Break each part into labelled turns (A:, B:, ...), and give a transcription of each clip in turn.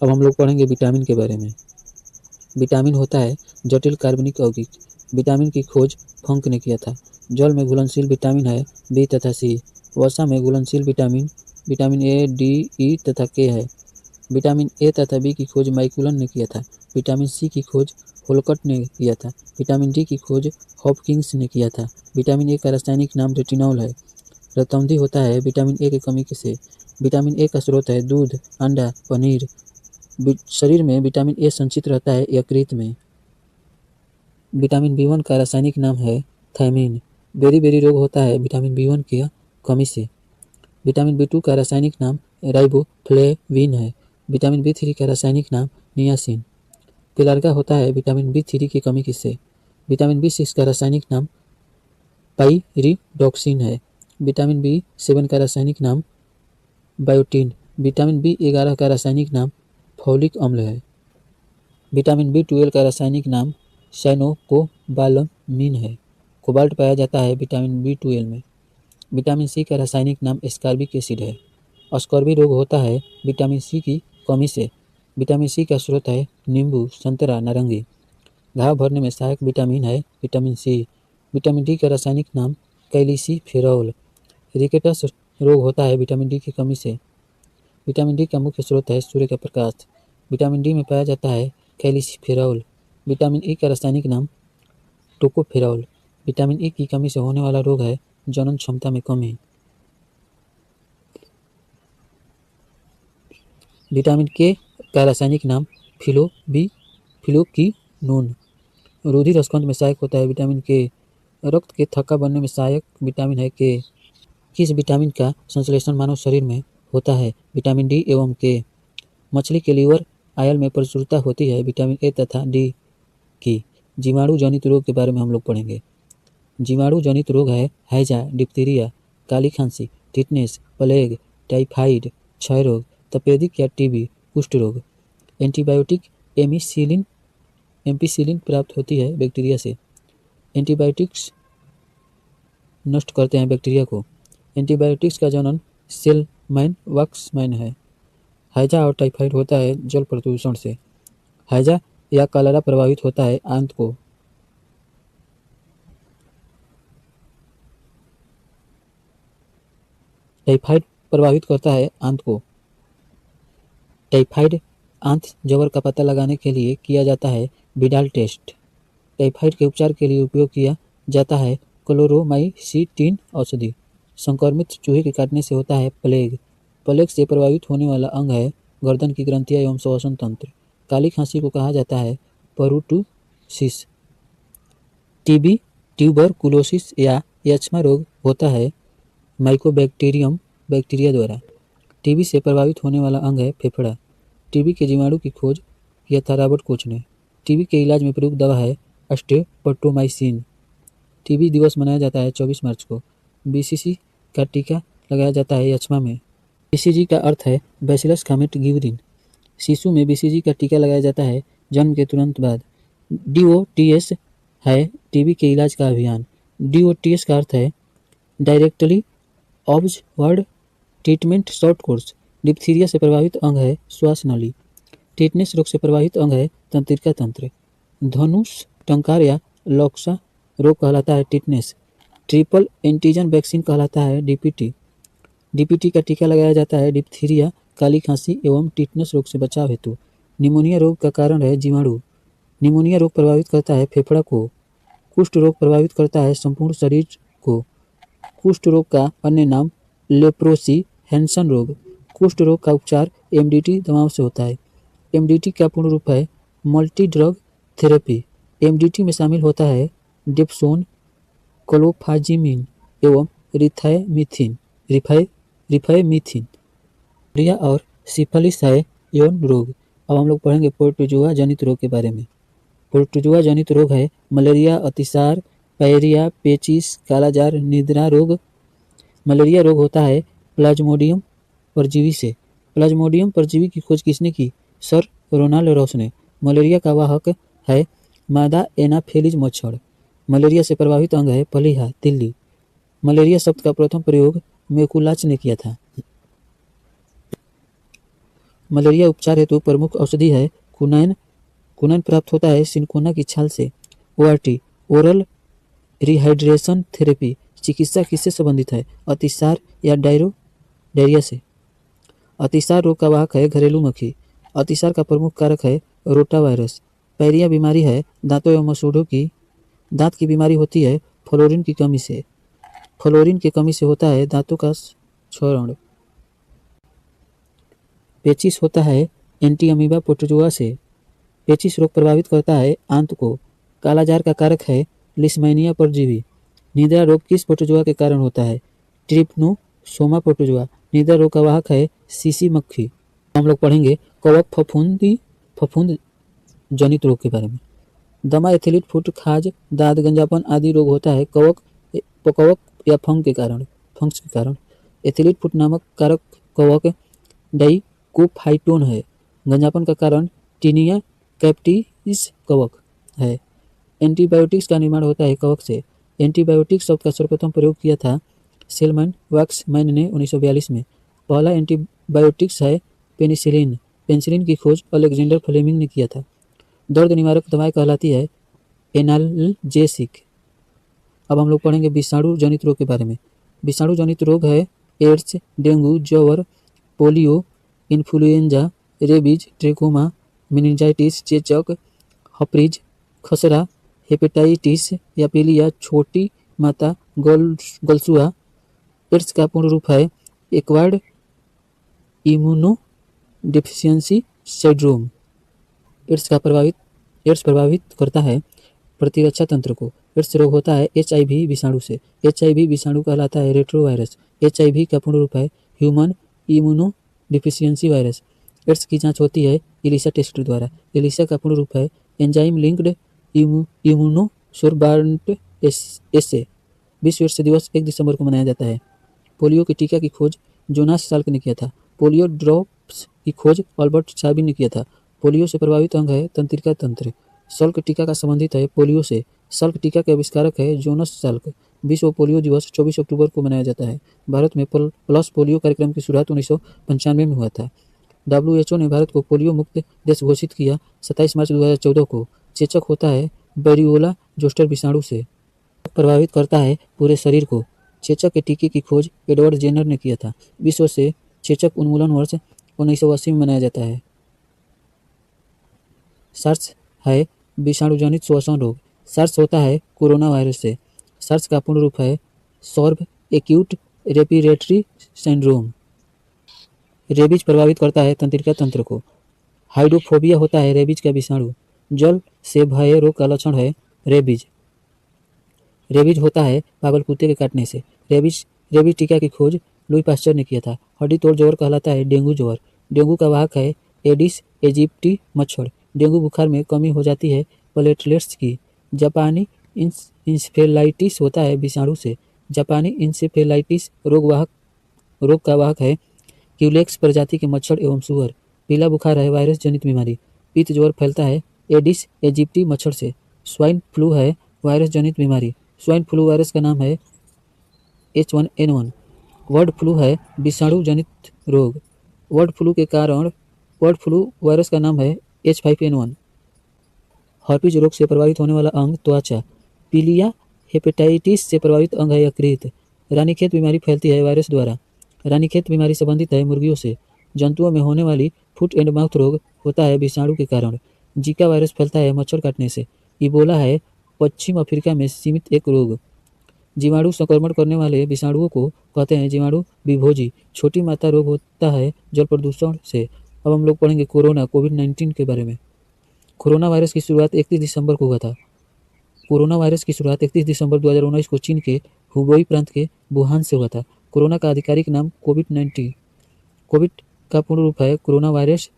A: अब हम लोग पढ़ेंगे विटामिन के बारे में। विटामिन होता है जटिल कार्बनिक यौगिक। विटामिन की खोज फंक ने किया था। जल में घुलनशील विटामिन है बी तथा सी। वसा में घुलनशील विटामिन विटामिन ए, डी, ई तथा के है। विटामिन ए तथा बी की खोज मैकुलन ने किया था। विटामिन सी की खोज होलकट ने किया था। विटामिन डी की खोज हॉपकिंस ने किया था। विटामिन ए का रासायनिक नाम रेटिनॉल है। रतौंधी होता है विटामिन ए की कमी से। विटामिन ए का स्रोत है दूध, अंडा, पनीर। शरीर में विटामिन ए संचित रहता है यकृत में। विटामिन बी1 का रासायनिक नाम है थायमीन। बेरी रोग होता है विटामिन बी1 की कमी से। विटामिन बी2 का रासायनिक नाम राइबोफ्लेविन है। विटामिन बी3 का रासायनिक नाम नियासिन। पिलरगा होता है विटामिन बी3 की कमी से। विटामिन बी6 का रासायनिक नाम पाइरिडॉक्सिन है। विटामिन बी7 का रासायनिक नाम बायोटीन। विटामिन बी11 का रासायनिक नाम फॉलिक अम्ल है। विटामिन बी12 का रासायनिक नाम साइनोकोबालामिन है। कोबाल्ट पाया जाता है विटामिन बी12 में। विटामिन सी का रासायनिक नाम एस्कॉर्बिक एसिड है। स्कर्वी रोग होता है विटामिन सी की कमी से। विटामिन सी का स्रोत है नींबू, संतरा, नारंगी। घाव भरने में सहायक विटामिन है विटामिन सी। विटामिन डी का रासायनिक नाम कैल्सिफेरॉल। रिकेटस रोग होता है विटामिन डी की कमी से। विटामिन डी का मुख्य स्रोत है सूर्य का प्रकाश। विटामिन डी में पाया जाता है कैल्सिफेरॉल। विटामिन ई का रासायनिक नाम टोकोफेरॉल। विटामिन ई की कमी से होने वाला रोग है जनन क्षमता में कमी। विटामिन के का रासायनिक नाम फिलोक्विनोन। रुधिर स्कंद में सहायक होता है विटामिन के। रक्त के थक्का बनने में सहायक विटामिन है के। किस विटामिन का संश्लेषण मानव शरीर में होता है? विटामिन डी एवं के। मछली के लीवर आयल में प्रचुरता होती है विटामिन ए तथा डी की। जीवाणु जनित रोग के बारे में हम लोग पढ़ेंगे। जीवाणु जनित रोग है हैजा, डिप्थीरिया, काली खांसी, टिटनेस, प्लेग, टाइफाइड, क्षय रोग, तपेदिक या टीबी, कुष्ठ रोग। एंटीबायोटिक एम्पिसिलिन प्राप्त होती है बैक्टीरिया से। एंटीबायोटिक्स नष्ट करते हैं बैक्टीरिया को। एंटीबायोटिक्स का जनन सेलमैन वॉक्समैन है। हैजा और टाइफाइड होता है जल प्रदूषण से। हैजा या कलरा प्रभावित होता है आंत को। टाइफाइड प्रभावित करता है आंत को। टाइफाइड आंत जबर का पता लगाने के लिए किया जाता है विडाल टेस्ट। टाइफाइड के उपचार के लिए उपयोग किया जाता है क्लोरोमाइसिटिन औषधि। संक्रमित चूहे के काटने से होता है प्लेग। प्लेग से प्रभावित होने वाला अंग है गर्दन की ग्रंथियां एवं श्वसन तंत्र। काली खांसी को कहा जाता है परुटुसिस। टीबी ट्यूबरकुलोसिस या यक्ष्मा रोग होता है माइकोबैक्टीरियम बैक्टीरिया द्वारा। टीबी से प्रभावित होने वाला अंग है फेफड़ा। टीबी के जीवाणु की खोज किया था रॉबर्ट कोच ने। टीबी के इलाज में प्रयुक्त दवा है स्ट्रेप्टोमाइसिन। टीबी दिवस मनाया जाता है 24 मार्च को। बीसीजी का टीका लगाया जाता है यक्ष्मा में। बीसीजी का अर्थ है बैसिलस कामेट गिवरिन। शिशु में बीसीजी का टीका लगाया जाता है जन्म के तुरंत बाद। डीओटीएस है टीबी के इलाज का अभियान। डीओटीएस का अर्थ है directly observed treatment short course. Diphtheria से प्रभावित अंग है श्वास नली। टिटनेस रोग से प्रभावित अंग है तंत्रिका तंत्र। धनुष टंकार या लॉक्सा रोग कहलाता है टिटनेस। ट्रिपल एंटीजन वैक्सीन कहलाता है डीपीटी। डीपीटी का टीका लगाया जाता है डिप्थीरिया, काली खांसी एवं टिटनेस रोग से बचाव हेतु। निमोनिया रोग का कारण है जीवाणु। निमोनिया रोग प्रभावित करता है फेफड़ा को। कुष्ठ रोग प्रभावित करता है संपूर्ण शरीर को। कुष्ठ रोग का अन्य नाम लेप्रोसी, हैंसन रोग। कुष्ठ रोग का उपचार एमडीटी दवाओं से होता है। एमडीटी का पूर्ण रूप है मल्टी ड्रग थेरेपी। एमडीटी में शामिल होता है डेप्सोन, क्लोफाजिमिन एवं रिफाइमिथिन। रिया और सिफिलिस है यौन रोग। अब हम लोग पढ़ेंगे प्रोटोजुआ जनित रोग के बारे में। प्रोटोजुआ जनित रोग है मलेरिया, अतिसार, पायरिया, पेचिस, कालाजार, निद्रा रोग। मलेरिया रोग होता है प्लाज्मोडियम परजीवी से। प्लाज्मोडियम परजीवी की खोज किसने की? सर रोनाल्ड रॉस ने। मलेरिया का वाहक है मादा एनाफेलिज मच्छर। मलेरिया से प्रभावित अंग है प्लीहा, तिल्ली। मलेरिया शब्द का प्रथम प्रयोग मैकुलाच ने किया था। मलेरिया उपचार हेतु प्रमुख औषधि है कुनैन। कुनैन प्राप्त होता है सिनकोना की छाल से। ओआरटी ओरल रिहाइड्रेशन थेरेपी चिकित्सा किससे संबंधित है? अतिसार या डायरिया से। अतिसार रोग का वाहक है घरेलू मक्खी। अतिसार का प्रमुख कारक है रोटा वायरस। पैरिया बीमारी है दांतों एवं मसूड़ों की। दांत की बीमारी होती है फ्लोरीन की कमी से। फ्लोरीन की कमी से होता है दांतों का क्षरण। पेचिस होता है एंटी अमीबा प्रोटोजोआ से। पेचिस रोग प्रभावित करता है आंत को। कालाजार का कारक है लिस्मैनिया परजीवी। निद्रा रोग किस प्रोटोजोआ के कारण होता है? Trypanosoma protozoa. निद्रा रोग का वाहक है सीसी मक्खी। हम लोग पढ़ेंगे कवक फफूंद जनित रोग के बारे में। दमा, एथिलीट, फुट, खाज, दाद, गंजापन आदि रोग होता है कवक या फंक्स के कारण। एथिलीट फुट नामक कारक कवक डाइकोफाइटोन है। गंजापन का कारण टीनिया कैप्टिस कवक है। एंटीबायोटिक्स का निर्माण होता है कवक से। एंटीबायोटिक शब्द का सर्वप्रथम प्रयोग किया था सेलमन वैक्समैन ने 1942 में। पहला एंटीबायोटिक्स है पेनिसिलिन। पेनिसिलिन की खोज अलेक्जेंडर फ्लेमिंग ने किया था। दर्द निवारक दवाएं कहलाती है एनाल्जेसिक। अब हम लोग पढ़ेंगे विषाणु जनित रोग के बारे में। विषाणु जनित रोग है एड्स, डेंगू, जवर, polio, influenza, rabies, trachoma, meningitis, चेचक, हपरीज, खसरा, हेपेटाइटिस या पीलिया, छोटी माता, गलसुआ। एड्स का पूर्ण रूप है acquired immunodeficiency syndrome. AIDS प्रभावित करता है प्रतिरक्षा तंत्र को। एड्स रोग होता है HIV विषाणु से। HIV विषाणु कहलाता है रेट्रोवायरस। HIV का पूर्ण रूप है human immunodeficiency virus. AIDS की जांच होती है इलिसा टेस्ट द्वारा। इलिसा का पूर्ण रूप है एंजाइम लिंक्ड इम्यूनोसोर्बांट एसे। विश्व एड्स दिवस 1 दिसंबर को मनाया जाता है। पोलियो की टीका की खोज जोनास साल्क ने किया था। पोलियो ड्रॉप्स की खोज अल्बर्ट साबिन ने किया था। पोलियो से प्रभावित अंग है तंत्रिका तंत्र। सल्क टीका का संबंधित है पोलियो से। सल्क टीका के आविष्कारक है जोनास साल्क। विश्व पोलियो दिवस 24 अक्टूबर को मनाया जाता है। भारत में पल्स पोलियो कार्यक्रम की शुरुआत 1995 में हुआ था। WHO ने भारत को पोलियो मुक्त देश घोषित किया 27 मार्च 2014 को। चेचक होता है बेरियोला जोस्टर विषाणु से। प्रभावित करता है पूरे शरीर को। चेचक के टीके की खोज एडवर्ड जेनर ने किया था। विश्व से चेचक उन्मूलन वर्ष 1980 में मनाया जाता है। सार्स है विषाणुजनित श्वसन रोग। सार्स होता है कोरोना वायरस से। सार्स का पूर्ण रूप है सॉर्ब एक्यूट रेस्पिरेटरी सिंड्रोम। रेबीज प्रभावित करता है तंत्रिका तंत्र को। हाइड्रोफोबिया होता है रेबीज का विषाणु। जल से भय रोग का लक्षण है रेबीज। रेबीज होता है पागल कुत्ते के काटने से। रेबीज टीका की खोज लुई पास्चर ने किया था। हड्डी तोड़ ज्वर कहलाता है डेंगू ज्वर। डेंगू का वाहक है एडिस एजिप्टी मच्छर। डेंगू बुखार में कमी हो जाती है प्लेटलेट्स की। जापानी इंसेफेलाइटिस होता है विषाणु से। जापानी इंसेफेलाइटिस रोग का वाहक है क्यूलेक्स प्रजाति के मच्छर एवं सुअर। पीला बुखार है वायरस जनित बीमारी। पित्त ज्वर फैलता है एडिस एजिप्टी मच्छर से। स्वाइन फ्लू है वायरस जनित बीमारी। स्वाइन फ्लू वायरस का नाम है H1N1। बर्ड फ्लू है विषाणु जनित रोग। बर्ड फ्लू वायरस का नाम है H5N1। हर्पीज रोग से प्रभावित होने वाला अंग त्वचा। पीलिया हेपेटाइटिस से प्रभावित अंग है यकृत। रानीखेत बीमारी फैलती है वायरस द्वारा। रानीखेत बीमारी संबंधित है मुर्गियों से। जंतुओं में होने वाली फुट एंड माउथ रोग होता है विषाणु के कारण। जीका वायरस फैलता है मच्छर काटने से। इबोला है पश्चिम अफ्रीका में सीमित एक रोग। जीवाणु संक्रमण करने वाले विषाणुओं को कहते हैं जीवाणु विभोजी। छोटी माता रोग होता है जल प्रदूषण से। अब हम लोग पढ़ेंगे कोविड-19 के बारे में। कोरोना वायरस की शुरुआत 31 दिसंबर को हुआ था। कोरोना वायरस की शुरुआत 31 दिसंबर 2019 को चीन के हुबेई प्रांत के वुहान से हुआ था। कोरोना का आधिकारिक नाम कोविड-19। कोविड का पूर्ण रूप है कोरोना वायरस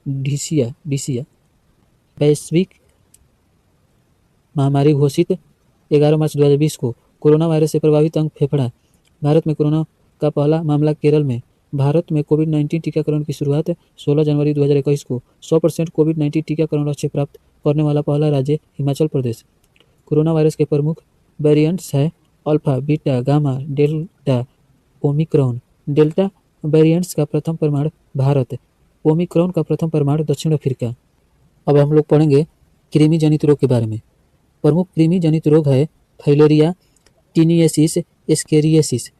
A: डिसिया। वैश्विक महामारी घोषित 11 मार्च 2020 को। कोरोना वायरस से प्रभावित अंग फेफड़ा। भारत में कोरोना का पहला मामला केरल में। भारत में कोविड-19 टीकाकरण की शुरुआत 16 जनवरी 2021 को। 100% कोविड-19 टीकाकरण लक्ष्य प्राप्त करने वाला पहला राज्य हिमाचल प्रदेश। कोरोना वायरस के प्रमुख वेरिएंट्स है alpha, beta, gamma, delta, Omicron. Delta variants का प्रथम प्रमाण भारत। ओमिक्रॉन का प्रथम परमाणु दक्षिण अफ्रीका। अब हम लोग पढ़ेंगे कृमि जनित रोग के बारे में। प्रमुख कृमि जनित रोग है फाइलेरिया टीनियसिस एस्केरियासिस।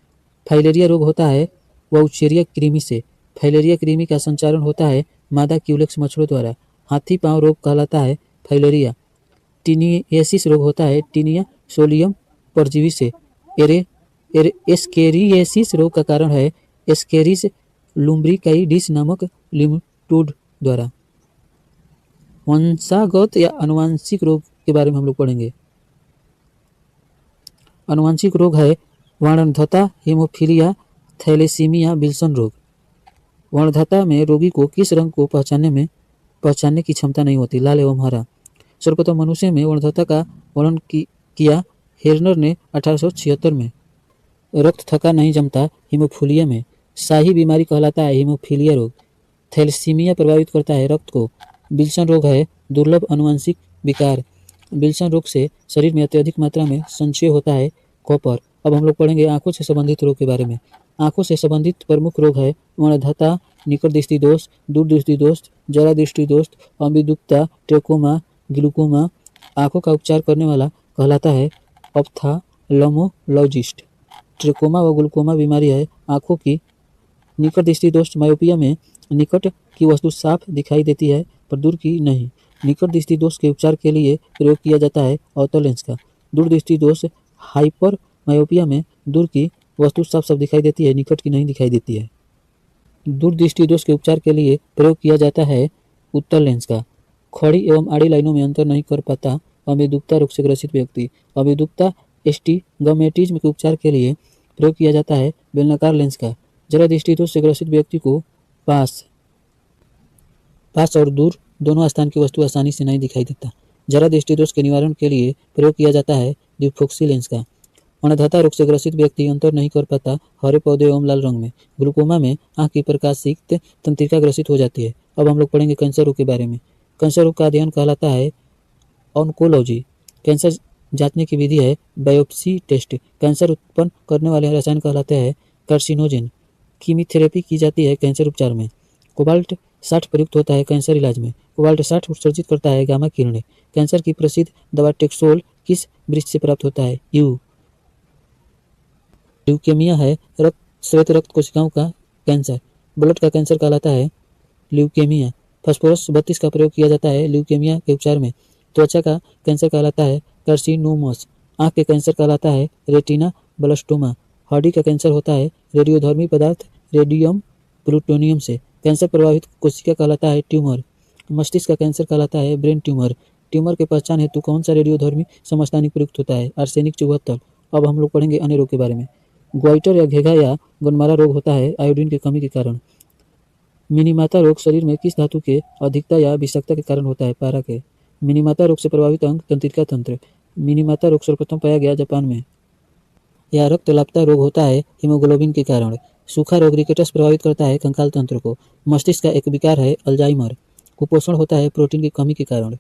A: फाइलेरिया रोग होता है वाउचेरिया कृमि से। फाइलेरिया कृमि का संचारण होता है मादा क्यूलेक्स मच्छरों द्वारा। हाथी पांव रोग कहलाता है फाइलेरिया। टीनियसिस रोग होता है टीनिया सोलियम परजीवी से। एस्केरियासिस रोग का कारण है एस्केरिस लुम्ब्रिकाइडिस नामक लिम्टोड द्वारा। वंशागत या आनुवंशिक रोग के बारे में हम लोग पढ़ेंगे। आनुवंशिक रोग है वर्णद्धता, हीमोफीलिया, थैलेसीमिया, विल्सन रोग। वर्णद्धता में रोगी को किस रंग को पहचानने की क्षमता नहीं होती, लाल एवं हरा। सर्वप्रथम मनुष्य में वर्णद्धता का वर्णन किया हेरनर ने 1876 में। रक्त थका नहीं जमता हीमोफीलिया में। शाही बीमारी कहलाता है हीमोफीलिया रोग। थैलेसीमिया प्रभावित करता है रक्त को। विल्सन रोग है दुर्लभ आनुवंशिक विकार। विल्सन रोग से शरीर में अत्यधिक मात्रा में संचय होता है कॉपर। अब हम लोग पढ़ेंगे आंखों से संबंधित रोग के बारे में। आंखों से संबंधित प्रमुख रोग है वर्णद्धता, निकट दृष्टि दोष, दूर दृष्टि दोष, जरा दृष्टि दोष, अम्बिदुक्ता, ट्रेकोमा, ग्लूकोमा। आंखों का उपचार करने वाला कहलाता है ऑप्थाल्मोलॉजिस्ट। ट्रेकोमा व ग्लूकोमा बीमारी है आंखों की। निकट दृष्टि दोष मायोपिया में निकट की वस्तु साफ दिखाई देती है पर दूर की नहीं। निकट दृष्टि दोष के उपचार के लिए प्रयोग किया जाता है अवतल लेंस का। दूर दृष्टि दोष हाइपर मायोपिया में दूर की वस्तु साफ साफ दिखाई देती है, निकट की नहीं दिखाई देती है। दूर दृष्टि दोष के उपचार के लिए प्रयोग किया जाता है उत्तल लेंस का। खड़ी एवं आड़ी लाइनों में अंतर नहीं कर पाता अम्बिदुक्ता रोग से ग्रसित व्यक्ति। अम्बिदुक्ता एस्टिग्मेटिज्म के उपचार के लिए प्रयोग किया जाता है बेलनाकार लेंस का। जरा दृष्टि दोष से ग्रसित व्यक्ति को पास और दूर दोनों स्थान की वस्तु आसानी से नहीं दिखाई देता। जरा दृष्टि दोष के निवारण के लिए प्रयोग किया जाता है द्विफोक्सी लेंस का। वर्णद्धता रोग से ग्रसित व्यक्ति अंतर नहीं कर पाता हरे पौधे एवं लाल रंग में। ग्लूकोमा में आंख की प्रकाशिक तंत्रिका ग्रसित हो जाती है। अब हम लोग पढ़ेंगे कैंसर रोग के बारे में। कैंसर रोग का अध्ययन कहलाता है ऑन्कोलॉजी। कैंसर जांचने की विधि है बायोप्सी टेस्ट। कैंसर उत्पन्न करने वाले रसायन कहलाते हैं कार्सिनोजेन। कीमोथेरेपी की जाती है कैंसर उपचार में। कोबाल्ट 60 प्रयुक्त होता है कैंसर इलाज में। कोबाल्ट 60 उत्सर्जित करता है गामा किरणें। कैंसर की प्रसिद्ध दवा टेक्सोल किस वृक्ष से प्राप्त होता है, ल्यूकेमिया है श्वेत रक्त कोशिकाओं का कैंसर। ब्लड का कैंसर कहलाता है ल्यूकेमिया। फास्फोरस 32 का प्रयोग किया जाता है ल्यूकेमिया के उपचार में। त्वचा का कैंसर कहलाता है कार्सिनोमस। आंख के कैंसर कहलाता है रेटिना ब्लास्टोमा। हड्डी का कैंसर होता है रेडियोधर्मी पदार्थ रेडियम प्लूटोनियम से। कैंसर प्रभावित कोशिका कहलाता है ट्यूमर। मस्तिष्क का कैंसर कहलाता है ब्रेन ट्यूमर। ट्यूमर के पहचान हेतु कौन सा रेडियोधर्मी समस्थानिक प्रयुक्त होता है, आर्सेनिक 74। अब हम लोग पढ़ेंगे अन्य रोग के बारे में। ग्वाइटर या घेघा या गनमारा रोग होता है आयोडीन की कमी के कारण। मिनीमाता रोग शरीर में किस धातु के अधिकता या विषाक्तता के कारण होता है, पारा के। मिनीमाता रोग से प्रभावित अंग तंत्रिका तंत्र। मिनीमाता रोग सर्वप्रथम पाया गया जापान में। यह रक्तलापता रोग होता है हीमोग्लोबिन के कारण। सूखा रोग रिकेटस प्रभावित करता है कंकाल तंत्र को। मस्तिष्क का एक विकार है अल्जाइमर। कुपोषण होता है प्रोटीन की कमी के कारण।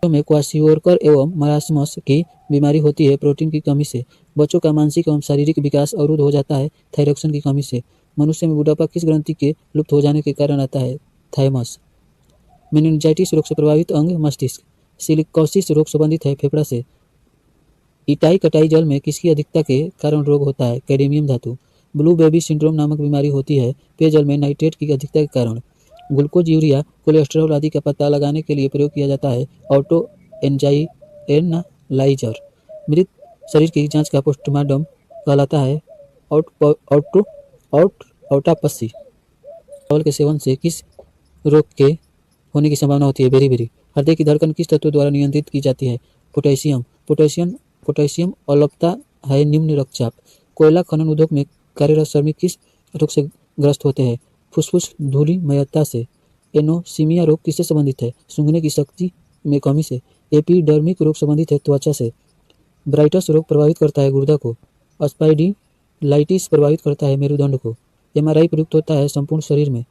A: में क्वाशियोरकर एवं मरासमस की बीमारी होती है प्रोटीन की कमी से। बच्चों का मानसिक एवं शारीरिक विकास अवरुद्ध हो जाता है थायरॉक्सिन की कमी से। मनुष्य में बुढ़ापा किस ग्रंथि के लुप्त हो जाने के कारण आता है, थायमस। मेनिंजाइटिस रोग से प्रभावित अंग मस्तिष्क। सिलिकोसिस रोग संबंधित है फेफड़ा से। इटाई कटाई जल में किसकी अधिकता के कारण रोग होता है, कैडमियम धातु। ब्लू बेबी सिंड्रोम नामक बीमारी होती है पेयजल में नाइट्रेट की अधिकता के कारण। ग्लूकोज, यूरिया, कोलेस्ट्रॉल आदि का पता लगाने के लिए प्रयोग किया जाता है ऑटो एनालाइजर। मृत शरीर की जांच का पोस्टमार्टम कहलाता है ऑटोप्सी। चावल के सेवन से किस रोग के होने की संभावना होती है, बेरी। हृदय की धड़कन किस तत्व द्वारा नियंत्रित की जाती है, पोटेशियम। पोटेशियम अलपता है निम्न रक्तचाप। कोयला खनन उद्योग में कार्यरत श्रमिक किस रोग से ग्रस्त होते हैं, फुसफुस धूलिमयता से। एनोसीमिया रोग किससे संबंधित है, सूंघने की शक्ति में कमी से। एपिडर्मिक रोग संबंधित है त्वचा से। ब्राइटस रोग प्रभावित करता है गुर्दा को। स्पाइडिलाइटिस प्रभावित करता है मेरुदंड को। एमआरआई प्रयुक्त होता है संपूर्ण शरीर में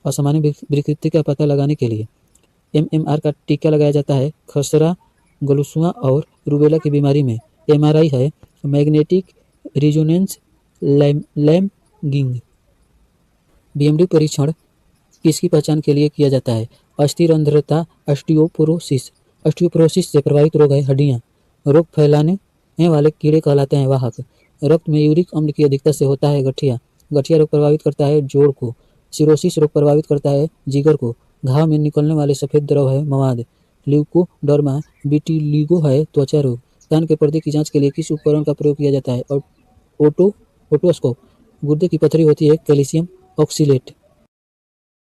A: असामान्य विकृति का पता लगाने के लिए। एमएमआर का टीका लगाया जाता है खसरा, गलुसुआ और रूबेला की बीमारी में। एमआरआई है मैग्नेटिक रिजोनेंस लैम्गिंग। बीएमडी परीक्षण किसकी पहचान के लिए किया जाता है? अस्थिर अंधता, ऑस्टियोपोरोसिस। ऑस्टियोपोरोसिस से प्रभावित रोग है हड्डियां। रोग फैलाने वाले कीड़े कहलाते हैं वाहक। रक्त में यूरिक अम्ल की अधिकता से होता है गठिया। गठिया रोग प्रभावित करता है जोड़ को। सिरोसिस रोग प्रभावित करता है जिगर को। घाव में निकलने वाले सफेद द्रव है मवाद। ल्यूकोडर्मा विटिलिगो है त्वचा रोग। कान के पर्दे की जांच के लिए किस उपकरण का प्रयोग किया जाता है? ओटोस्कोप। गुर्दे की पथरी होती है कैल्शियम ऑक्सीलेट।